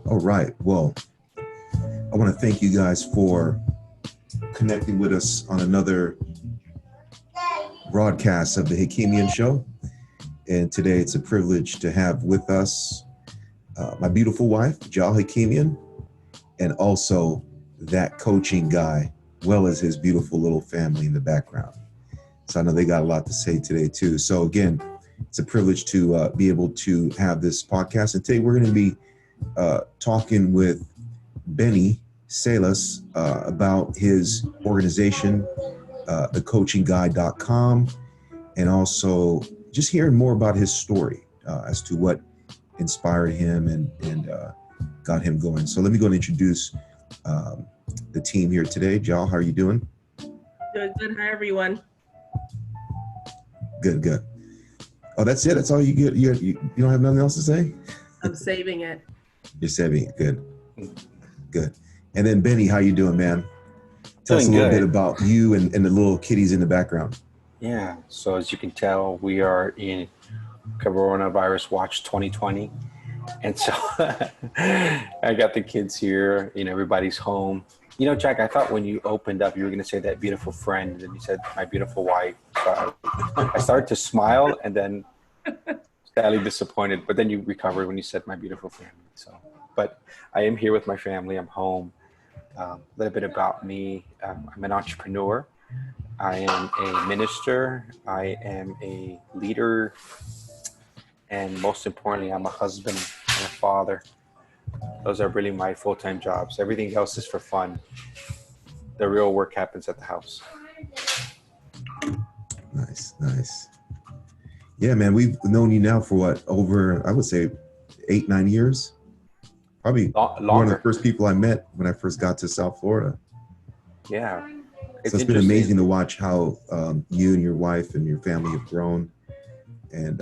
All right. Well, I want to thank you guys for connecting with us on another broadcast of the Hakimian Show. And today it's a privilege to have with us my beautiful wife, Jal Hakimian, and also that coaching guy, well as his beautiful little family in the background. So I know they got a lot to say today too. So again, it's a privilege to be able to have this podcast. And today we're going to be talking with Benny Salas about his organization, thecoachingguy.com, and also just hearing more about his story as to what inspired him and got him going. So let me go and introduce the team here today. Jal, how are you doing? Doing good. Hi, everyone. Good. Oh, that's it? That's all you get? You don't have nothing else to say? I'm saving it. You're saving it. Good. And then Benny, how you doing, man? Tell us a Doing little good. bit about you and the little kitties in the background. Yeah, so as you can tell, we are in Coronavirus Watch 2020. And so I got the kids here, everybody's home. Jack, I thought when you opened up, you were going to say that beautiful friend, and then you said my beautiful wife. So I started to smile and then sadly disappointed, but then you recovered when you said my beautiful family. So, but I am here with my family. I'm home. A little bit about me. I'm an entrepreneur. I am a minister. I am a leader. And most importantly, I'm a husband and a father. Those are really my full-time jobs. Everything else is for fun. The real work happens at the house. Nice. Yeah, man, we've known you now for what, over, I would say 8-9 years? Probably Longer. one of the first people I met when I first got to South Florida. Yeah. So it's been amazing to watch how you and your wife and your family have grown, and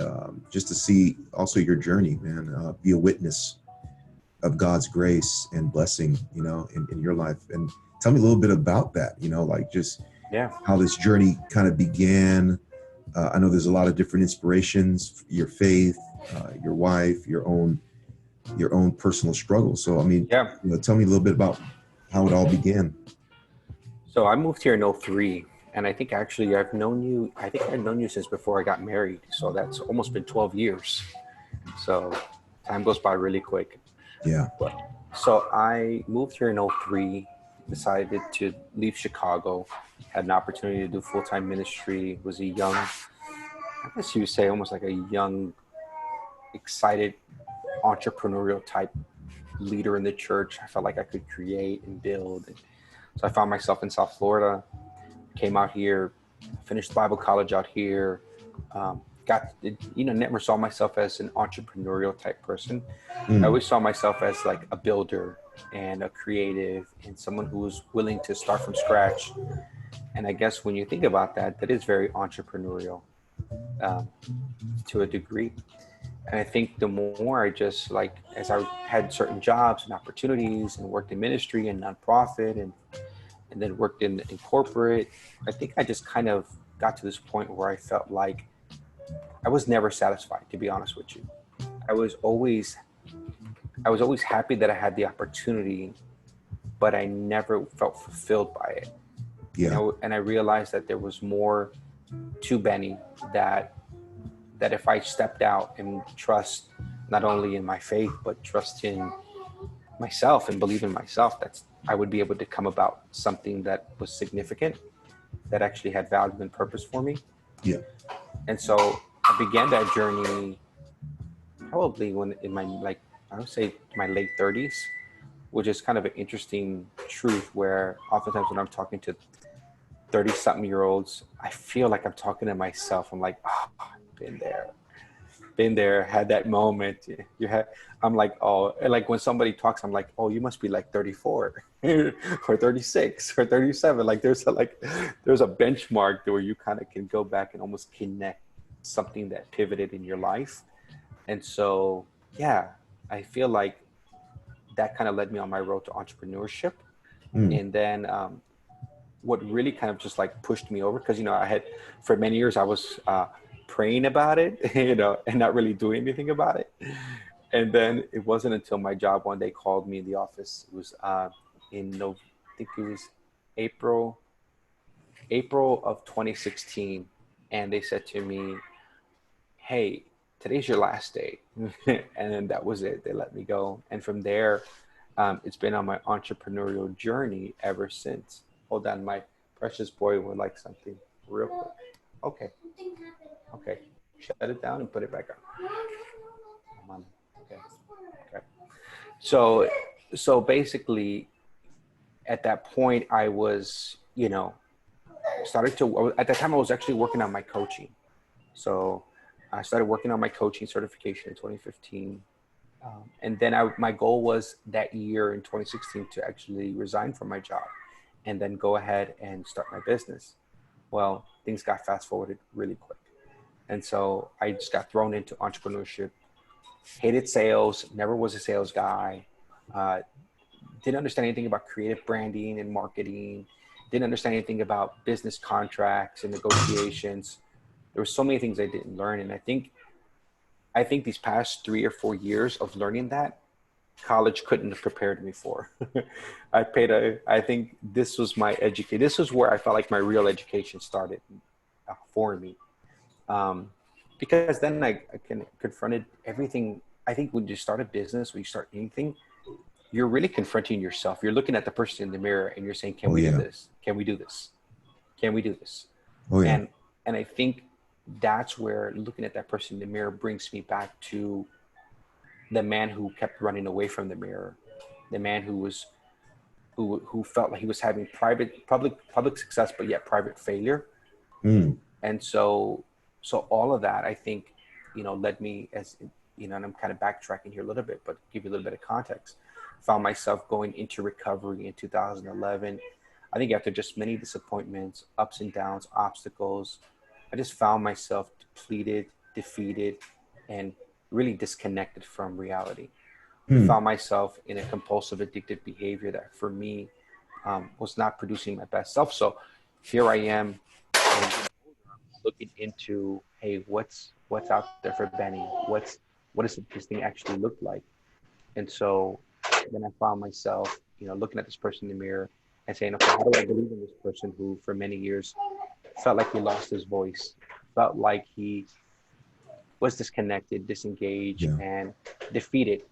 just to see also your journey, man, be a witness of God's grace and blessing, in your life. And tell me a little bit about that, how this journey kind of began. I know there's a lot of different inspirations, your faith, your wife, your own personal struggles. So, tell me a little bit about how it all began. So I moved here in 2003, and I think actually I've known you since before I got married. So that's almost been 12 years. So time goes by really quick. Yeah. So I moved here in 2003, decided to leave Chicago, had an opportunity to do full-time ministry, was a young, I guess you would say almost like a young, excited, entrepreneurial type leader in the church. I felt like I could create and build. So I found myself in South Florida, came out here, finished Bible college out here, never saw myself as an entrepreneurial type person. I always saw myself as like a builder and a creative and someone who was willing to start from scratch. And I guess when you think about that, that is very entrepreneurial to a degree. And I think the more I just as I had certain jobs and opportunities and worked in ministry and nonprofit and then worked in corporate, I think I just kind of got to this point where I felt like I was never satisfied, to be honest with you. I was always happy that I had the opportunity, but I never felt fulfilled by it. Yeah. And I realized that there was more to Benny, that if I stepped out and trust not only in my faith, but trust in myself and believe in myself, I would be able to come about something that was significant, that actually had value and purpose for me. Yeah. And so I began that journey probably when in my, I would say my late 30s, which is kind of an interesting truth where oftentimes when I'm talking to 30-something-year-olds, I feel like I'm talking to myself. I'm like, been there, had that moment. I'm like, oh, like when somebody talks, I'm like, oh, you must be like 34 or 36 or 37. Like there's a benchmark where you kind of can go back and almost connect something that pivoted in your life. And so, yeah, I feel like that kind of led me on my road to entrepreneurship. And then what really kind of just pushed me over, because, I had, for many years, I was praying about it, and not really doing anything about it. And then it wasn't until my job one day called me in the office. It was in no, I think it was April, April of 2016, and they said to me, "Hey, today's your last day," and then that was it. They let me go, and from there, it's been on my entrepreneurial journey ever since. Hold on, my precious boy would like something real quick. Okay, okay, shut it down and put it back on. Come on. Okay, okay. So, so basically, at that point, I was, started to. At that time, I was actually working on my coaching. So, I started working on my coaching certification in 2015. And then my goal was that year in 2016 to actually resign from my job and then go ahead and start my business. Well, things got fast forwarded really quick. And so I just got thrown into entrepreneurship, hated sales, never was a sales guy, uh, didn't understand anything about creative branding and marketing, didn't understand anything about business contracts and negotiations. There were so many things I didn't learn. And I think these past 3 or 4 years of learning that college couldn't have prepared me for. I think this was my education. This was where I felt like my real education started for me. Um, because then I confronted everything. I think when you start a business, when you start anything, you're really confronting yourself. You're looking at the person in the mirror and you're saying, can Oh we do yeah. this? Can we do this? Can we do this? Oh yeah. And I think that's where looking at that person in the mirror brings me back to the man who kept running away from the mirror, the man who felt like he was having public success but yet private failure. Mm. And so all of that, I think, led me, as and I'm kind of backtracking here a little bit, but give you a little bit of context. Found myself going into recovery in 2011. I think after just many disappointments, ups and downs, obstacles, I just found myself depleted, defeated, and really disconnected from reality. Mm. Found myself in a compulsive, addictive behavior that for me was not producing my best self. So here I am, looking into, hey, what's out there for Benny? What does this thing actually look like? And so then I found myself, looking at this person in the mirror and saying, okay, how do I believe in this person who for many years felt like he lost his voice, felt like he was disconnected, disengaged, Yeah. and defeated.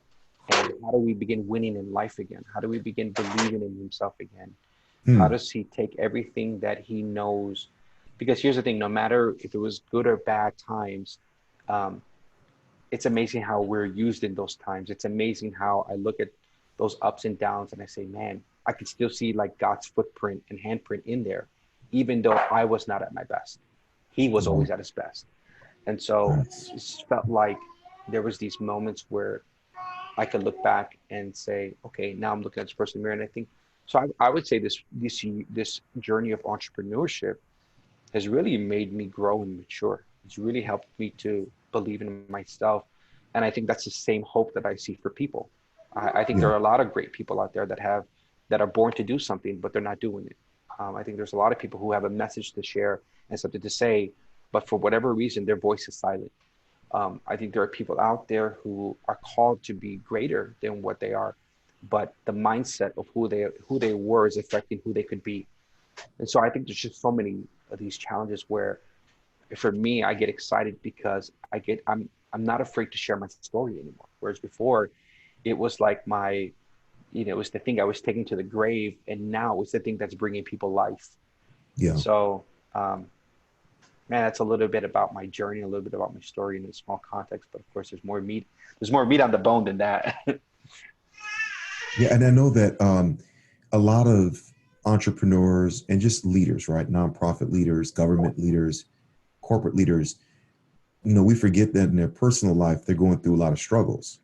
And how do we begin winning in life again? How do we begin believing in himself again? How Mm. does he take everything that he knows? Because here's the thing, no matter if it was good or bad times, um, it's amazing how we're used in those times. It's amazing how I look at those ups and downs and I say, man, I can still see like God's footprint and handprint in there, even though I was not at my best. He was Wow. always at his best. And so Nice. it felt like there was these moments where I could look back and say, okay, now I'm looking at this person in the mirror. And I think, so I would say this journey of entrepreneurship has really made me grow and mature. It's really helped me to believe in myself. And I think that's the same hope that I see for people. I think there Yeah. are a lot of great people out there that are born to do something, but they're not doing it. I think there's a lot of people who have a message to share and something to say, but for whatever reason, their voice is silent. I think there are people out there who are called to be greater than what they are, but the mindset of who they were is affecting who they could be. And so I think there's just so many of these challenges where, for me, I get excited because I'm not afraid to share my story anymore. Whereas before, it was like it was the thing I was taking to the grave, and now it's the thing that's bringing people life. And Yeah. so, man, that's a little bit about my journey, a little bit about my story in a small context. But of course, there's more meat. There's more meat on the bone than that. Yeah. And I know that a lot of entrepreneurs and just leaders, right? Nonprofit leaders, government leaders, corporate leaders, we forget that in their personal life, they're going through a lot of struggles.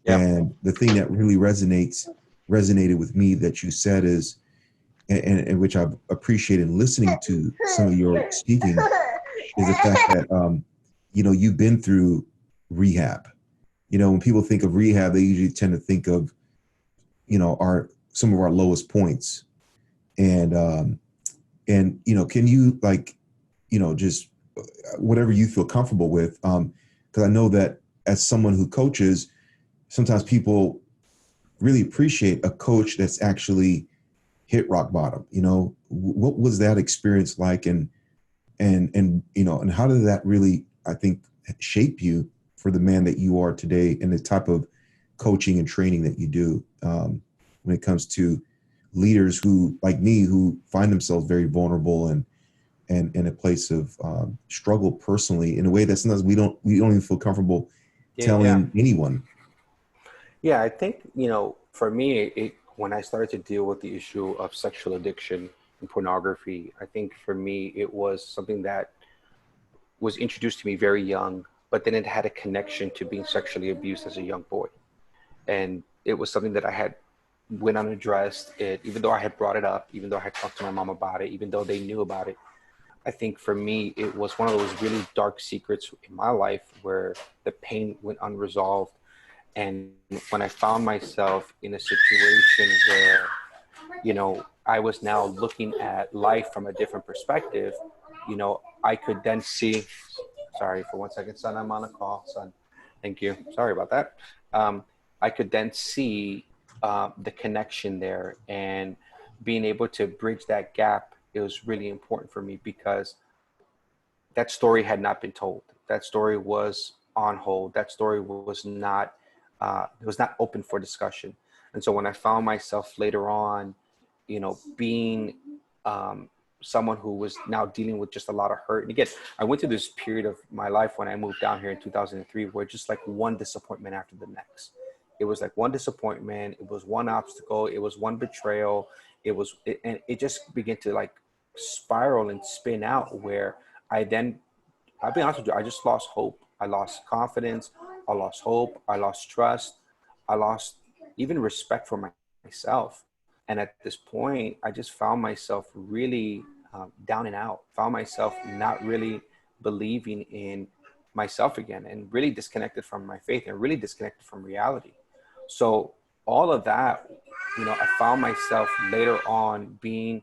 Yeah. And the thing that really resonated with me that you said is, and which I've appreciated listening to some of your speaking, is the fact that, you've been through rehab. When people think of rehab, they usually tend to think of, some of our lowest points. And can you just whatever you feel comfortable with, because I know that as someone who coaches, sometimes people really appreciate a coach that's actually hit rock bottom. What was that experience like? And how did that really, I think, shape you for the man that you are today and the type of coaching and training that you do when it comes to leaders who, like me, who find themselves very vulnerable and in a place of struggle personally in a way that sometimes we don't even feel comfortable Yeah. telling anyone. Yeah, I think, for me, when I started to deal with the issue of sexual addiction and pornography, I think for me, it was something that was introduced to me very young, but then it had a connection to being sexually abused as a young boy. And it was something that I had went unaddressed. Even though I had brought it up, even though I had talked to my mom about it, even though they knew about it, I think for me, it was one of those really dark secrets in my life where the pain went unresolved. And when I found myself in a situation where, I was now looking at life from a different perspective, I could then see, sorry for 1 second, son, I'm on a call, son. Thank you. Sorry about that. I could then see the connection there, and being able to bridge that gap. It was really important for me because that story had not been told. That story was on hold. That story was not open for discussion. And so when I found myself later on, being someone who was now dealing with just a lot of hurt. And again, I went through this period of my life when I moved down here in 2003, where just like one disappointment after the next. It was like one disappointment. It was one obstacle. It was one betrayal. And it just began to like spiral and spin out where I then, I'll be honest with you, I just lost hope. I lost confidence. I lost hope. I lost trust. I lost even respect for myself. And at this point, I just found myself really down and out, found myself not really believing in myself again, and really disconnected from my faith and really disconnected from reality. So all of that, I found myself later on being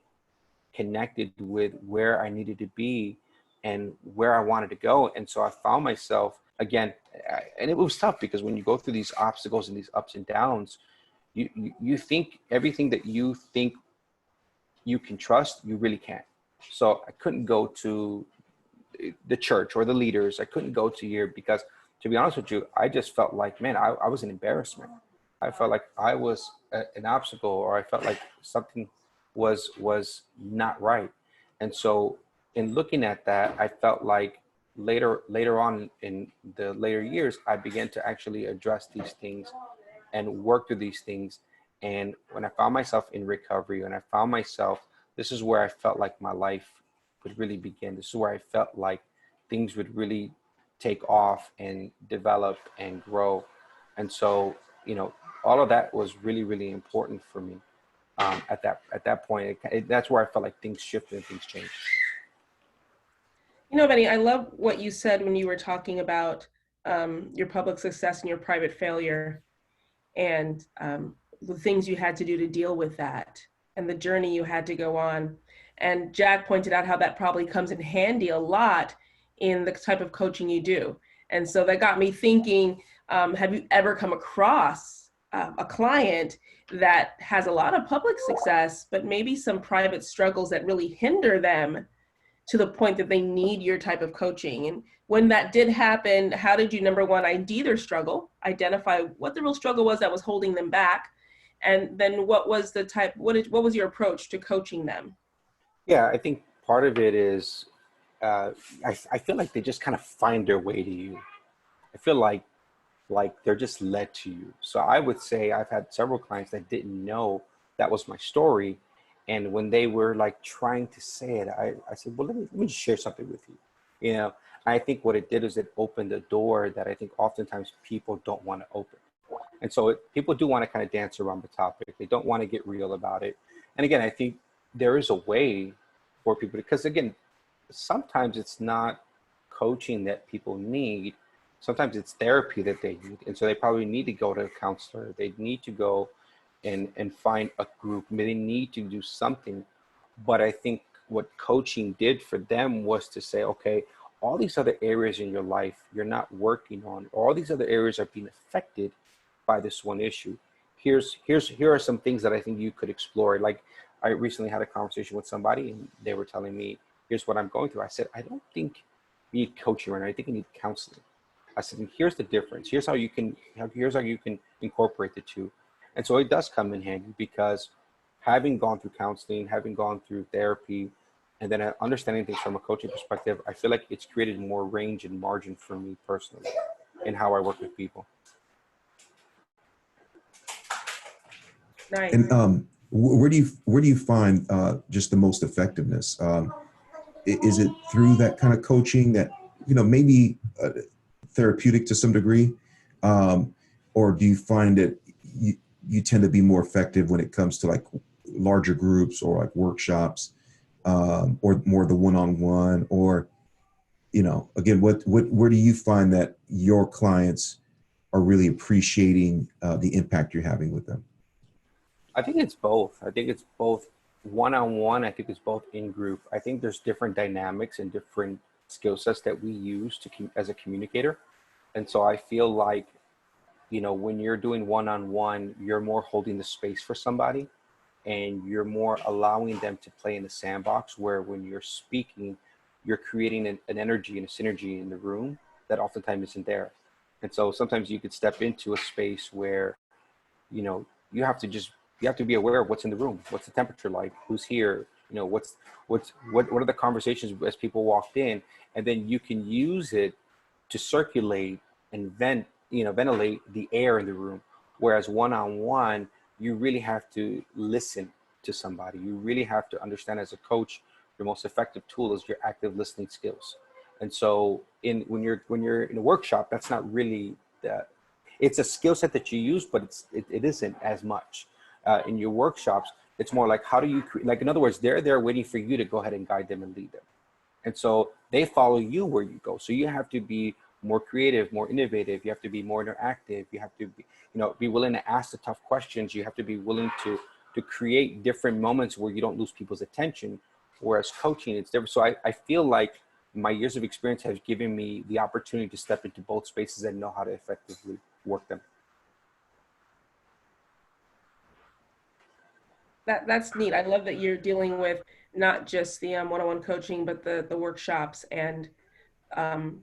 connected with where I needed to be and where I wanted to go. And so I found myself again, and it was tough because when you go through these obstacles and these ups and downs, you think everything that you think you can trust, you really can't. So I couldn't go to the church or the leaders. I couldn't go to here because, to be honest with you, I just felt like, man, I was an embarrassment. I felt like I was an obstacle, or I felt like something was not right. And so in looking at that, I felt like later on in the later years, I began to actually address these things and work through these things. And when I found myself in recovery, and I found myself, this is where I felt like my life would really begin. This is where I felt like things would really take off and develop and grow. And so, all of that was really, really important for me. At that point, that's where I felt like things shifted and things changed. Benny, I love what you said when you were talking about your public success and your private failure, and the things you had to do to deal with that, and the journey you had to go on. And Jack pointed out how that probably comes in handy a lot in the type of coaching you do. And so that got me thinking, have you ever come across a client that has a lot of public success, but maybe some private struggles that really hinder them to the point that they need your type of coaching? And when that did happen, how did you, number one, ID their struggle, identify what the real struggle was that was holding them back? And then what was what was your approach to coaching them? Yeah, I think part of it is, I feel like they just kind of find their way to you. I feel like they're just led to you. So I would say I've had several clients that didn't know that was my story. And when they were like trying to say it, I said, well, let me just share something with you. I think what it did is it opened a door that I think oftentimes people don't want to open. And so people do want to kind of dance around the topic. They don't want to get real about it. And again, I think there is a way for people, because again, sometimes it's not coaching that people need. Sometimes it's therapy that they need. And so they probably need to go to a counselor. They need to go and find a group. They need to do something. But I think what coaching did for them was to say, okay, all these other areas in your life you're not working on, all these other areas are being affected by this one issue. Here are some things that I think you could explore. Like I recently had a conversation with somebody and they were telling me, here's what I'm going through. I said, I don't think you need coaching right now. I think you need counseling. I said, here's the difference. Here's how you can incorporate the two. And so it does come in handy because having gone through counseling, having gone through therapy, and then understanding things from a coaching perspective, I feel like it's created more range and margin for me personally in how I work with people. Nice. And where do you find just the most effectiveness? Is it through that kind of coaching that, maybe therapeutic to some degree, or do you find that you tend to be more effective when it comes to like larger groups or like workshops, or more the one-on-one, or again, where do you find that your clients are really appreciating the impact you're having with them? I think it's both. I think it's both one-on-one. I think it's both in group. I think there's different dynamics and different skill sets that we use as a communicator. And so I feel like, when you're doing one-on-one, you're more holding the space for somebody and you're more allowing them to play in the sandbox, where when you're speaking, you're creating an energy and a synergy in the room that oftentimes isn't there. And so sometimes you could step into a space where, you have to be aware of what's in the room. What's the temperature like? Who's here? What are the conversations as people walked in? And then you can use it to circulate and ventilate the air in the room. Whereas one-on-one, you really have to listen to somebody. You really have to understand, as a coach, your most effective tool is your active listening skills. And so when you're in a workshop, that's not really it's a skill set that you use, but it isn't as much. In your workshops, it's more like, how do you like, in other words, they're there waiting for you to go ahead and guide them and lead them. And so they follow you where you go. So you have to be more creative, more innovative. You have to be more interactive. You have to be willing to ask the tough questions. You have to be willing to create different moments where you don't lose people's attention. Whereas coaching, it's different. So I feel like my years of experience have given me the opportunity to step into both spaces and know how to effectively work them. That's neat. I love that you're dealing with not just the one-on-one coaching, but the workshops and the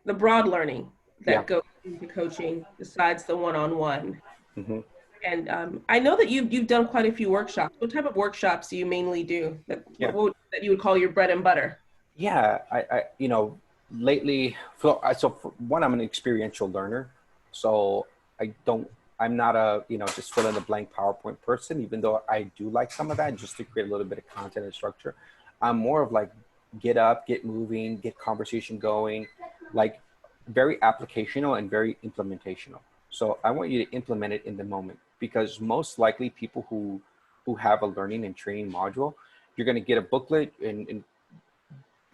broad learning that goes into coaching besides the one-on-one. Mm-hmm. And I know that you've done quite a few workshops. What type of workshops do you mainly do that you would call your bread and butter? Yeah, I lately, so for one, I'm an experiential learner. So I'm not a, just fill in the blank PowerPoint person, even though I do like some of that just to create a little bit of content and structure. I'm more of like, get up, get moving, get conversation going, like very applicational and very implementational. So I want you to implement it in the moment, because most likely people who have a learning and training module, you're going to get a booklet and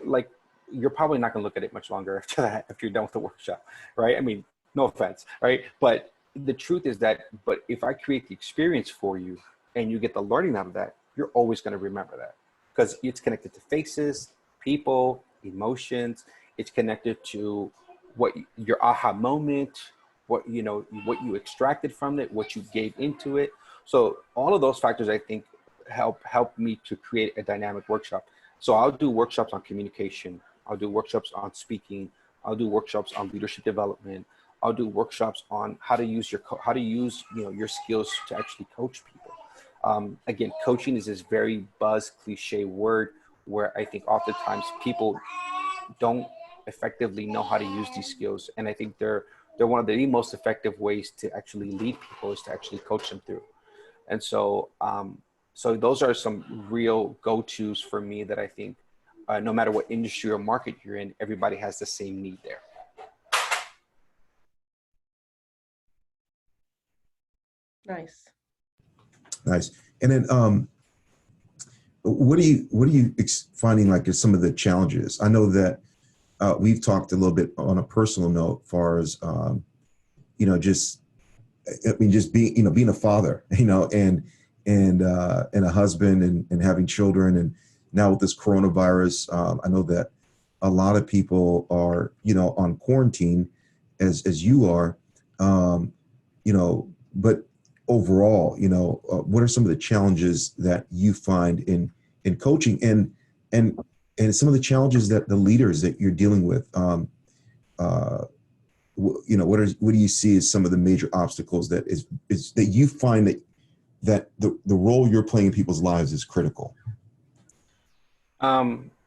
like, you're probably not going to look at it much longer after that, if you're done with the workshop, right? I mean, no offense, right? But the truth is that, but if I create the experience for you and you get the learning out of that, you're always going to remember that, because it's connected to faces, people, emotions. It's connected to what your aha moment, what you extracted from it, what you gave into it. So all of those factors, I think, help me to create a dynamic workshop. So I'll do workshops on communication. I'll do workshops on speaking. I'll do workshops on leadership development. I'll do workshops on how to use your skills to actually coach people. Again, coaching is this very buzz cliche word where I think oftentimes people don't effectively know how to use these skills. And I think they're one of the most effective ways to actually lead people is to actually coach them through. And so, so those are some real go-tos for me that I think no matter what industry or market you're in, everybody has the same need there. Nice. And then, what are you finding like is some of the challenges? I know that we've talked a little bit on a personal note, as far as just being a father, and a husband and having children, and now with this coronavirus, I know that a lot of people are, on quarantine as you are, but overall, what are some of the challenges that you find in coaching and some of the challenges that the leaders that you're dealing with, what do you see as some of the major obstacles that is that you find that the role you're playing in people's lives is critical?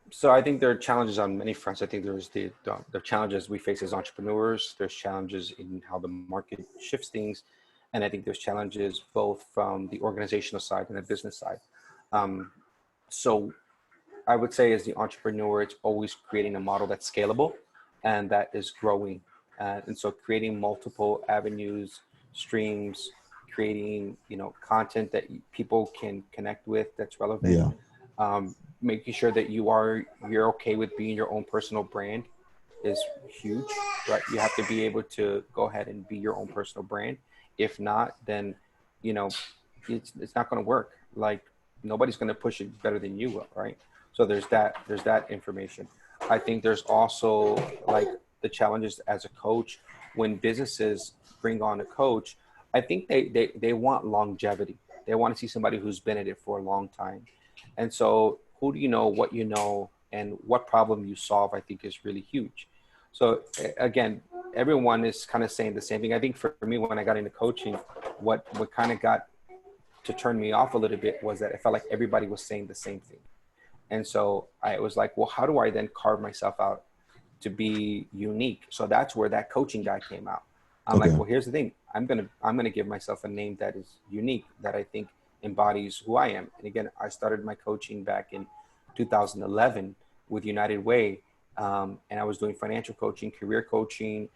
So I think there are challenges on many fronts. I think there's the challenges we face as entrepreneurs. There's challenges in how the market shifts things. And I think there's challenges both from the organizational side and the business side. So I would say as the entrepreneur, it's always creating a model that's scalable and that is growing. And so creating multiple avenues, streams, creating, content that people can connect with that's relevant. Yeah. Making sure that you're okay with being your own personal brand is huge, right? You have to be able to go ahead and be your own personal brand. If not, then, it's not going to work. Like nobody's going to push it better than you will, right? So there's that information. I think there's also like the challenges as a coach when businesses bring on a coach. I think they want longevity. They want to see somebody who's been at it for a long time. And so who do you know, what you know, and what problem you solve, I think is really huge. So again, everyone is kind of saying the same thing. I think for me, when I got into coaching, what kind of got to turn me off a little bit was that I felt like everybody was saying the same thing. And so I was like, well, how do I then carve myself out to be unique? So that's where that coaching guy came out. I'm like, well, here's the thing. I'm gonna give myself a name that is unique, that I think embodies who I am. And again, I started my coaching back in 2011 with United Way, and I was doing financial coaching, career coaching.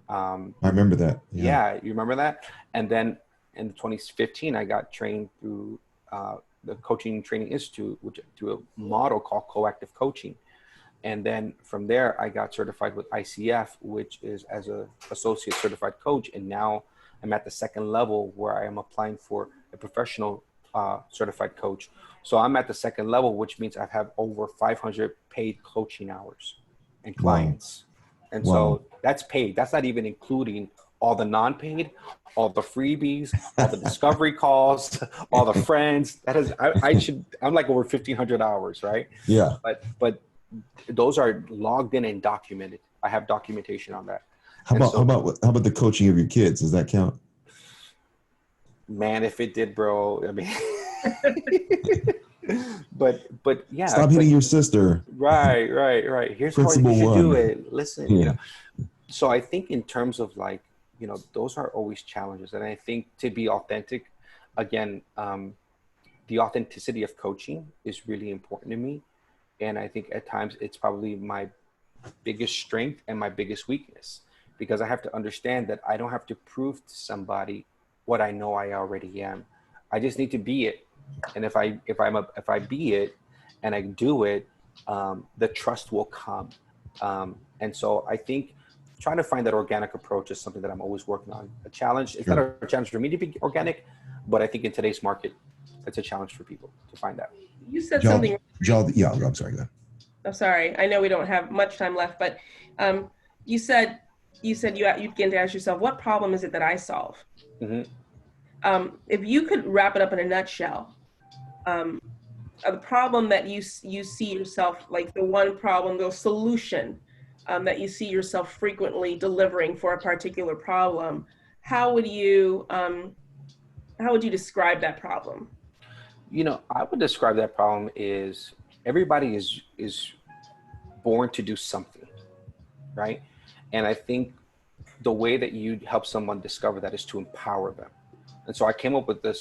I remember that. Yeah, you remember that? And then in 2015, I got trained through the Coaching Training Institute, which through a model called Coactive Coaching. And then from there, I got certified with ICF, which is as a associate certified coach. And now I'm at the second level where I am applying for a professional certified coach. So I'm at the second level, which means I have over 500 paid coaching hours and clients. Wow. And so that's paid. That's not even including all the non-paid, all the freebies, all the discovery calls, all the friends. That is, I'm like over 1,500 hours, right? Yeah. But those are logged in and documented. I have documentation on that. How about the coaching of your kids? Does that count? Man, if it did, bro, I mean, but yeah. Stop hitting your sister. Right. Here's how you should do it. Listen, Yeah. So I think in terms of like, those are always challenges. And I think to be authentic, again, the authenticity of coaching is really important to me. And I think at times it's probably my biggest strength and my biggest weakness, because I have to understand that I don't have to prove to somebody what I know I already am. I just need to be it. And if I be it and I do it, the trust will come. And so I think trying to find that organic approach is something that I'm always working on. A challenge. It's not a challenge for me to be organic, but I think in today's market, it's a challenge for people to find that. You said something. Yeah, I'm sorry. Go ahead. I'm sorry. I know we don't have much time left, but you said you began to ask yourself, what problem is it that I solve? Mm-hmm. If you could wrap it up in a nutshell, the problem that you see yourself, like the one problem, the solution that you see yourself frequently delivering for a particular problem, how would you describe that problem? I would describe that problem is everybody is born to do something, right? And I think the way that you help someone discover that is to empower them. And so I came up with the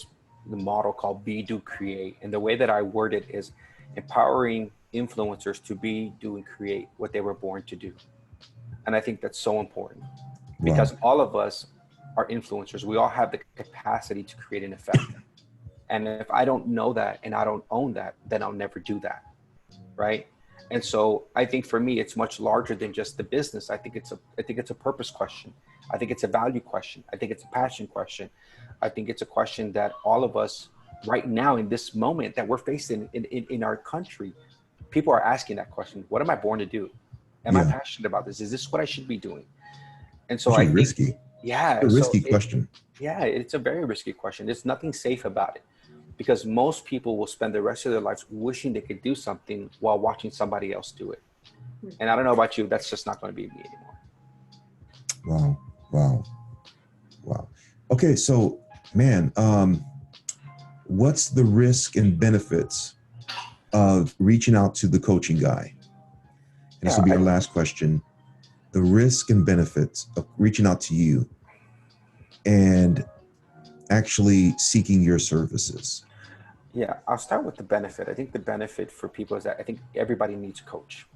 model called Be, Do, Create. And the way that I word it is empowering influencers to be, do, and create what they were born to do. And I think that's so important because all of us are influencers. We all have the capacity to create an effect. And if I don't know that and I don't own that, then I'll never do that, right? And so I think for me, it's much larger than just the business. I think it's a purpose question. I think it's a value question. I think it's a passion question. I think it's a question that all of us right now in this moment that we're facing in our country, people are asking that question. What am I born to do? Am I passionate about this? Is this what I should be doing? And so Actually I think, risky. yeah, A risky question. yeah, it's a very risky question. There's nothing safe about it, because most people will spend the rest of their lives wishing they could do something while watching somebody else do it. And I don't know about you, that's just not going to be me anymore. Wow. Okay, so man, what's the risk and benefits of reaching out to the coaching guy? And this will be our last question. The risk and benefits of reaching out to you and actually seeking your services. Yeah, I'll start with the benefit. I think the benefit for people is that I think everybody needs a coach.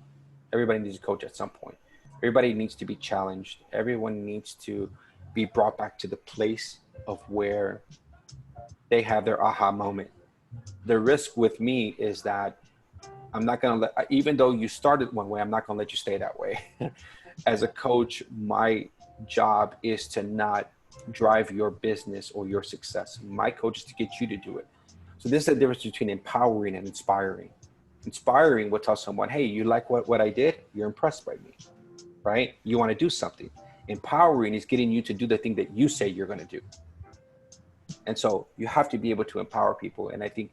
Everybody needs a coach at some point. Everybody needs to be challenged. Everyone needs to be brought back to the place of where they have their aha moment. The risk with me is that I'm not going to let, even though you started one way, I'm not going to let you stay that way. As a coach, my job is to not drive your business or your success. My coach is to get you to do it. So this is the difference between empowering and inspiring. Inspiring will tell someone, hey, you like what I did? You're impressed by me, right? You want to do something. Empowering is getting you to do the thing that you say you're going to do. And so you have to be able to empower people. And I think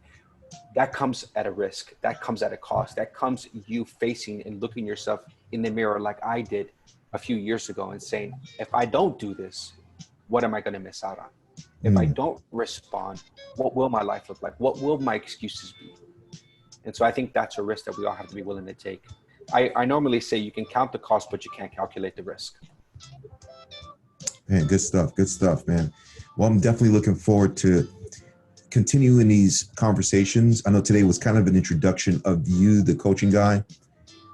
that comes at a risk. That comes at a cost. That comes you facing and looking yourself in the mirror like I did a few years ago and saying, if I don't do this, what am I going to miss out on? If I don't respond, what will my life look like? What will my excuses be? And so I think that's a risk that we all have to be willing to take. I normally say you can count the cost, but you can't calculate the risk. Man, good stuff, man. Well, I'm definitely looking forward to continuing these conversations. I know today was kind of an introduction of you, the coaching guy.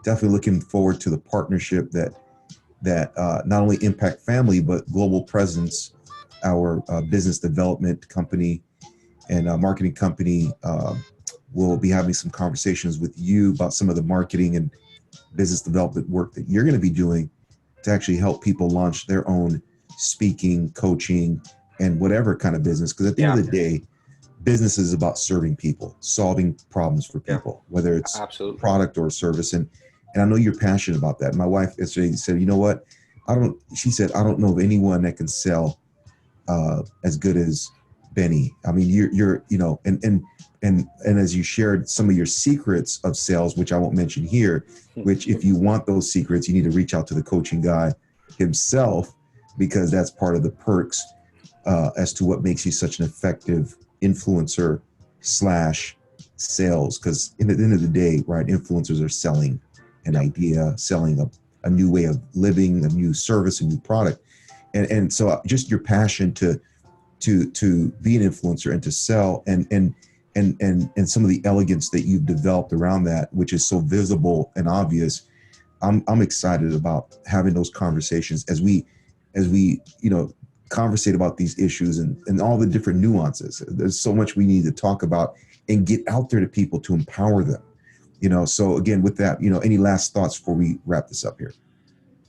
Definitely looking forward to the partnership that not only Impact Family, but Global Presence, our business development company and marketing company, will be having some conversations with you about some of the marketing and business development work that you're going to be doing to actually help people launch their own speaking, coaching, and whatever kind of business. Because at the end of the day, business is about serving people, solving problems for people, whether it's Absolutely. product or service. And I know you're passionate about that. My wife yesterday said, you know what? She said, I don't know of anyone that can sell as good as Benny. I mean, you're, you know, and as you shared some of your secrets of sales, which I won't mention here, which if you want those secrets, you need to reach out to the coaching guy himself, because that's part of the perks as to what makes you such an effective influencer / sales. Because in the end of the day, right, influencers are selling an idea, selling a new way of living, a new service, a new product. And so just your passion to be an influencer and to sell and some of the elegance that you've developed around that, which is so visible and obvious. I'm excited about having those conversations as we you know, conversate about these issues and all the different nuances. There's so much we need to talk about and get out there to people to empower them. You know, so again, with that, you know, any last thoughts before we wrap this up here?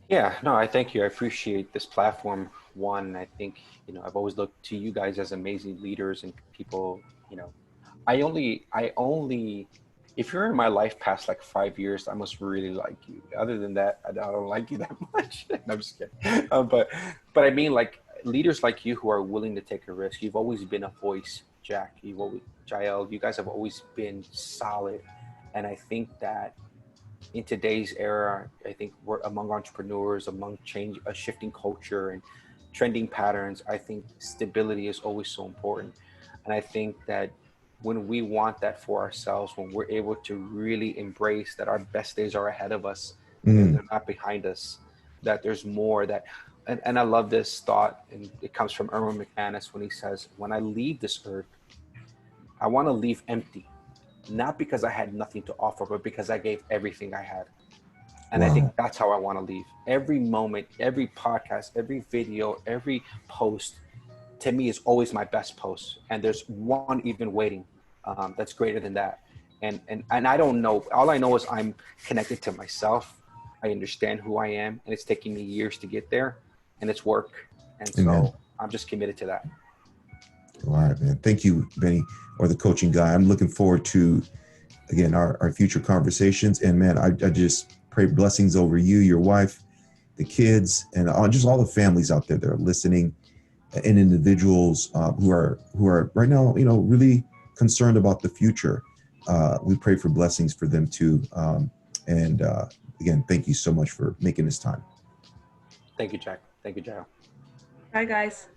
Yeah, no, I thank you. I appreciate this platform. One, I think, you know, I've always looked to you guys as amazing leaders and people, you know, I only, if you're in my life past like 5 years, I must really like you. Other than that, I don't like you that much. No, I'm just kidding. But I mean, like leaders like you who are willing to take a risk. You've always been a voice, Jack. You've always, Jael, you guys have always been solid. And I think that in today's era, I think we're among entrepreneurs, among change, a shifting culture and trending patterns. I think stability is always so important. And I think that when we want that for ourselves, when we're able to really embrace that our best days are ahead of us and they're not behind us, that there's more that, and I love this thought, and it comes from Erwin McManus when he says, when I leave this earth, I want to leave empty, not because I had nothing to offer, but because I gave everything I had. And I think that's how I want to leave. Every moment, every podcast, every video, every post, to me is always my best post. And there's one even waiting that's greater than that. And I don't know. All I know is I'm connected to myself. I understand who I am, and it's taking me years to get there, and it's work. And so Amen. I'm just committed to that. All right, man. Thank you, Benny, or the coaching guy. I'm looking forward to, again, our future conversations. And man, I just pray blessings over you, your wife, the kids, and just all the families out there that are listening, and individuals who are right now, really concerned about the future. We pray for blessings for them too. And again, thank you so much for making this time. Thank you, Jack. Thank you, Jack. Bye, guys.